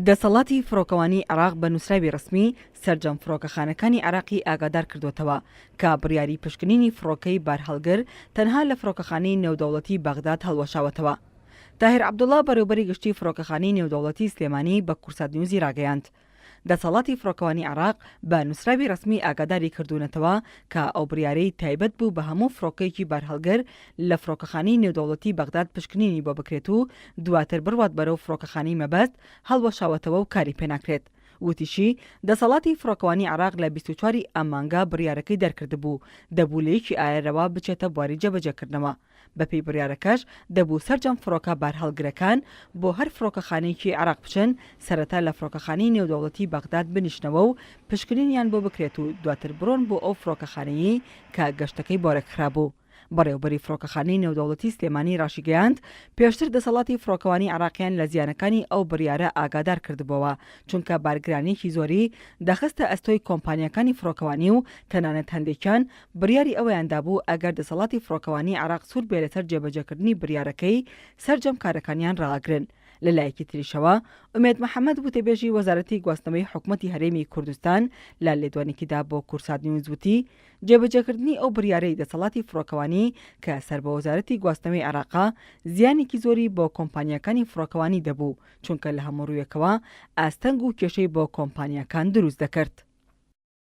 دەسەڵاتی فڕۆکەوانی عێراق بە نووسراوی ڕسمی سەرجەم فڕۆکەخانەکانی عێراقی ئاگادار کردوتەوە کە بڕیاری پشکنینی فڕۆکەی بارهەڵگر تەنها لە فڕۆکەخانەی نێودەوڵەتی بەغداد هەڵوەشاوەتەوە. تاهیر عەبدوڵڵا بەڕێوەبەری گشتی فڕۆکەخانەی نێودەوڵەتی سلێمانی بە کورسات نیوزی ڕاگەیاند. دەسەڵاتی فڕۆکەوانی عێراق بە نووسراوی ڕسمی ئاگاداری کردوونەتەوە کە ئەو بڕیارەی تایبەت بوو بە هەموو فڕۆکەیەکی بارهەڵگر لە فڕۆکەخانەی نێودەوڵەتی بەغداد پشکنینی بۆ بکرێت و دواتر بڕوات بەرەو فڕۆکەخانەی مەبەست هەڵوەشاوەتەوە و کاری پێناکرێت. وتیشی دەسەڵاتی فڕۆکەوانی عێراق لە 24 ئەم مانگە بڕیارەکەی دەرکردبوو دەبوو لە یەکی ئایەرەوە بچێتە بواری جێبەجێکردنەوە. بەپێی بڕیارەکەش دەبوو سەرجەم فڕۆکە بارهەڵگرەکان بۆ هەر فڕۆکەخانەیەکی عێراق بچن سەرەتا لە فڕۆکەخانەی نێودەوڵەتی بەغداد بنیشنەوە و پشکنینیان بۆ بکرێت و دواتر بڕۆن بۆ ئەو فڕۆکەخانەیە کە گەشتەکەی بۆرەکرابوو. بەڕێوەبەری فڕۆکەخانەی نێودەوڵەتی سلێمانی ڕاشیگەیاند پێشتر دەسەڵاتی فڕۆکەوانی عێراقیان لە زیانەکانی ئەو بڕیارە ئاگادار کردبەوە چونکە بارگرانێکی زۆری دەخستە ئەستۆی کۆمپانیەکانی فڕۆکەوانی و تەنانەت هەندێکیان بڕیاری ئەوەیاندا بوو ئەگەر دەسەڵاتی فڕۆکەوانی عێراق سوور بێ لەسەر جێبەجێکردنی بڕیارەکەی سەرجەم کارەکانیان ڕاگرن. لەلایەکی تریشەوە ئومێد محەممەد وتەبێژی وەزارەتی گواستنەوەی حکوومەتی هەرێمی کوردستان لە لێدوانێکیدا بۆ کورسات نیوز وتی جێبەجێکردنی ئەو بڕیارەی دەسەڵاتی فڕۆکەوانی کە سەر بە وەزارەتی گواستنەوەی عێراقا زیانێکی زۆری بۆ کۆمپانیەکانی فڕۆکەوانی دەبوو چونکە لە هەموو ڕوویەکەوە ئاستەنگ و کێشەی بۆ کۆمپانیەکان دروست دەکرد.